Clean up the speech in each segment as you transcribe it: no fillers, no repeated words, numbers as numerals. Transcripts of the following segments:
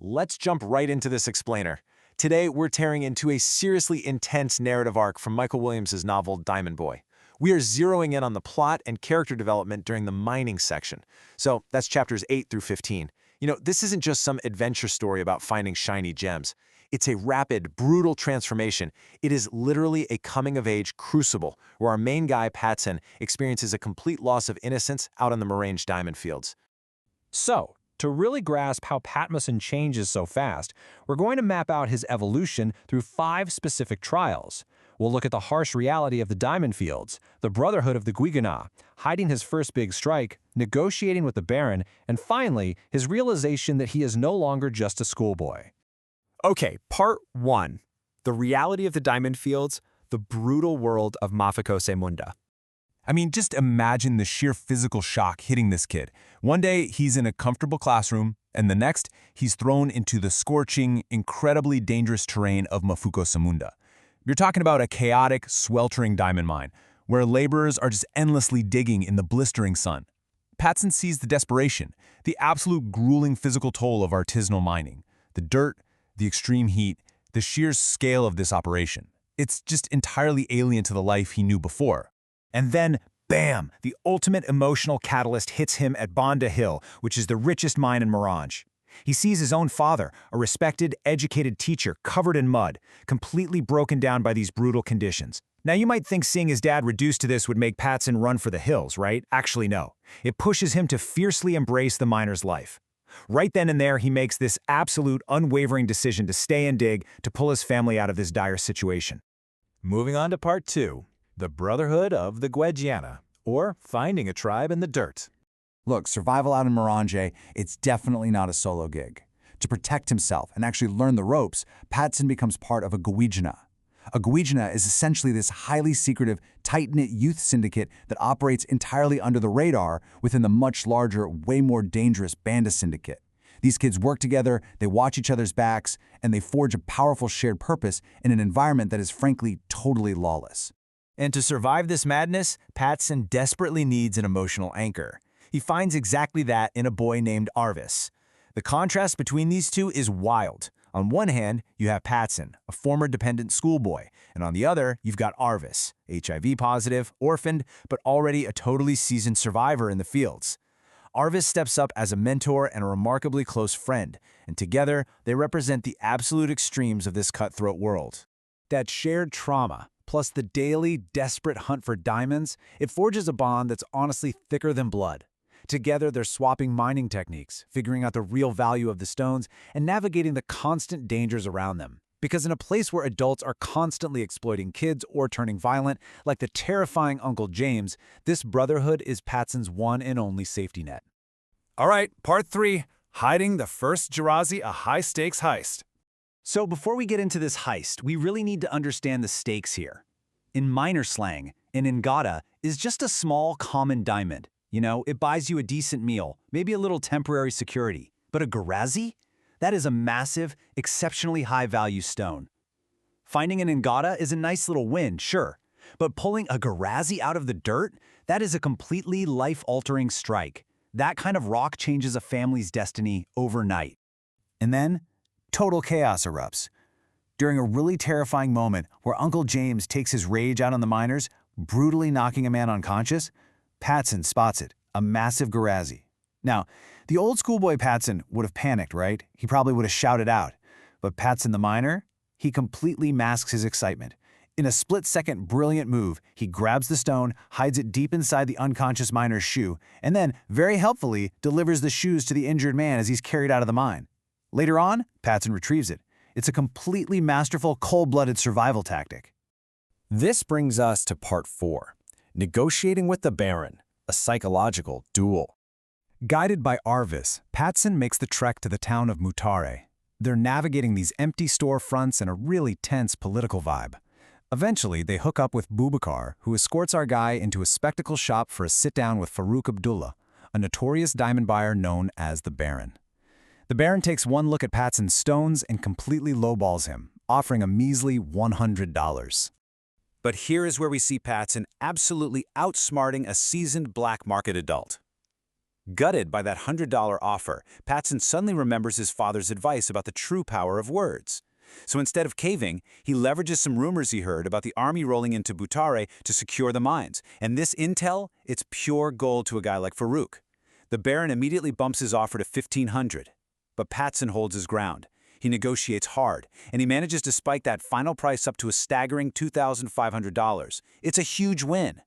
let's jump right into this explainer. Today, we're tearing into a seriously intense narrative arc from Michael Williams' novel Diamond Boy. We are zeroing in on the plot and character development during the mining section. So that's chapters 8 through 15. This isn't just some adventure story about finding shiny gems. It's a rapid, brutal transformation. It is literally a coming-of-age crucible where our main guy, Patson, experiences a complete loss of innocence out on the Marange diamond fields. So, to really grasp how Patson changes so fast, we're going to map out his evolution through 5 specific trials. We'll look at the harsh reality of the diamond fields, the brotherhood of the gwejana, hiding his first big strike, negotiating with the Baron, and finally, his realization that he is no longer just a schoolboy. Okay, part 1. The reality of the diamond fields, the brutal world of Mafiko Munda. I mean, just imagine the sheer physical shock hitting this kid. One day, he's in a comfortable classroom, and the next, he's thrown into the scorching, incredibly dangerous terrain of Mafiko Munda. You're talking about a chaotic, sweltering diamond mine, where laborers are just endlessly digging in the blistering sun. Patson sees the desperation, the absolute grueling physical toll of artisanal mining. The dirt, the extreme heat, the sheer scale of this operation. It's just entirely alien to the life he knew before. And then, bam, the ultimate emotional catalyst hits him at Bonda Hill, which is the richest mine in Marange. He sees his own father, a respected, educated teacher, covered in mud, completely broken down by these brutal conditions. Now, you might think seeing his dad reduced to this would make Patson run for the hills, right? Actually, no. It pushes him to fiercely embrace the miner's life. Right then and there, he makes this absolute, unwavering decision to stay and dig to pull his family out of this dire situation. Moving on to part 2. The Brotherhood of the Gwejana, or finding a tribe in the dirt. Look, survival out in Marange, it's definitely not a solo gig. To protect himself and actually learn the ropes, Patson becomes part of a gwejana. A gwejana is essentially this highly secretive, tight-knit youth syndicate that operates entirely under the radar within the much larger, way more dangerous Banda syndicate. These kids work together, they watch each other's backs, and they forge a powerful shared purpose in an environment that is frankly totally lawless. And to survive this madness, Patson desperately needs an emotional anchor. He finds exactly that in a boy named Arvis. The contrast between these two is wild. On one hand, you have Patson, a former dependent schoolboy, and on the other, you've got Arvis, HIV positive, orphaned, but already a totally seasoned survivor in the fields. Arvis steps up as a mentor and a remarkably close friend, and together, they represent the absolute extremes of this cutthroat world. That shared trauma, plus the daily, desperate hunt for diamonds, it forges a bond that's honestly thicker than blood. Together, they're swapping mining techniques, figuring out the real value of the stones, and navigating the constant dangers around them. Because in a place where adults are constantly exploiting kids or turning violent, like the terrifying Uncle James, this brotherhood is Patson's one and only safety net. All right, part 3. Hiding the first girazis, a high-stakes heist. So before we get into this heist, we really need to understand the stakes here. In miner slang, an ingata is just a small, common diamond. It buys you a decent meal, maybe a little temporary security. But a girazis? That is a massive, exceptionally high-value stone. Finding an ingata is a nice little win, sure. But pulling a girazis out of the dirt? That is a completely life-altering strike. That kind of rock changes a family's destiny overnight. And then, total chaos erupts. During a really terrifying moment where Uncle James takes his rage out on the miners, brutally knocking a man unconscious, Patson spots it, a massive girazis. Now, the old schoolboy Patson would have panicked, right? He probably would have shouted out. But Patson the miner, he completely masks his excitement. In a split-second brilliant move, he grabs the stone, hides it deep inside the unconscious miner's shoe, and then, very helpfully, delivers the shoes to the injured man as he's carried out of the mine. Later on, Patson retrieves it. It's a completely masterful, cold-blooded survival tactic. This brings us to part 4. Negotiating with the Baron, a psychological duel. Guided by Arvis, Patson makes the trek to the town of Mutare. They're navigating these empty storefronts and a really tense political vibe. Eventually, they hook up with Boubacar, who escorts our guy into a spectacle shop for a sit-down with Farouk Abdullah, a notorious diamond buyer known as the Baron. The Baron takes one look at Patson's stones and completely lowballs him, offering a measly $100. But here is where we see Patson absolutely outsmarting a seasoned black market adult. Gutted by that $100 offer, Patson suddenly remembers his father's advice about the true power of words. So instead of caving, he leverages some rumors he heard about the army rolling into Mutare to secure the mines. And this intel, it's pure gold to a guy like Farouk. The Baron immediately bumps his offer to $1,500. But Patson holds his ground. He negotiates hard, and he manages to spike that final price up to a staggering $2,500. It's a huge win.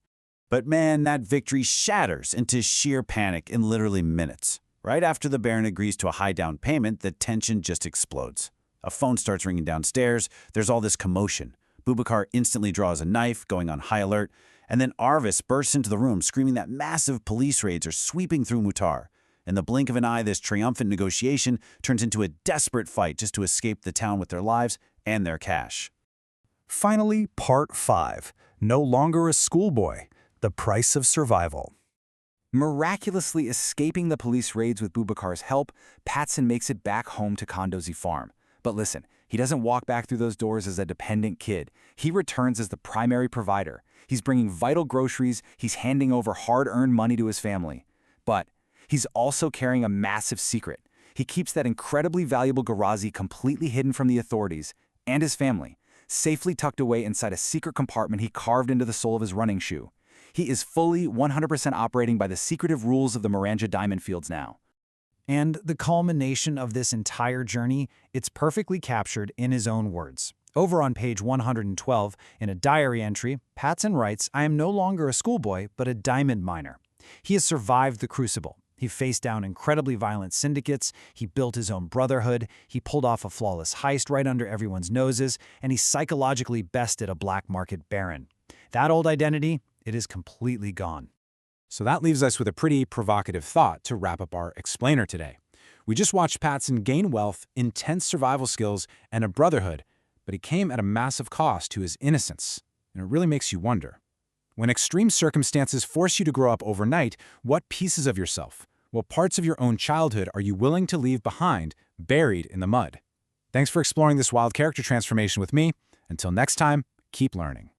But man, that victory shatters into sheer panic in literally minutes. Right after the Baron agrees to a high down payment, the tension just explodes. A phone starts ringing downstairs, there's all this commotion. Boubacar instantly draws a knife, going on high alert, and then Arvis bursts into the room screaming that massive police raids are sweeping through Mutare. In the blink of an eye, this triumphant negotiation turns into a desperate fight just to escape the town with their lives and their cash. Finally, Part 5. No longer a schoolboy. The price of survival. Miraculously escaping the police raids with Boubacar's help, Patson makes it back home to Kondozi Farm. But listen, he doesn't walk back through those doors as a dependent kid. He returns as the primary provider. He's bringing vital groceries, he's handing over hard-earned money to his family. But he's also carrying a massive secret. He keeps that incredibly valuable girazis completely hidden from the authorities and his family, safely tucked away inside a secret compartment he carved into the sole of his running shoe. He is fully 100% operating by the secretive rules of the Marange diamond fields now. And the culmination of this entire journey, it's perfectly captured in his own words. Over on page 112, in a diary entry, Patson writes, "I am no longer a schoolboy, but a diamond miner." He has survived the crucible. He faced down incredibly violent syndicates, he built his own brotherhood, he pulled off a flawless heist right under everyone's noses, and he psychologically bested a black market baron. That old identity, it is completely gone. So that leaves us with a pretty provocative thought to wrap up our explainer today. We just watched Patson gain wealth, intense survival skills, and a brotherhood, but he came at a massive cost to his innocence. And it really makes you wonder. When extreme circumstances force you to grow up overnight, what pieces of yourself, what parts of your own childhood are you willing to leave behind, buried in the mud? Thanks for exploring this wild character transformation with me. Until next time, keep learning.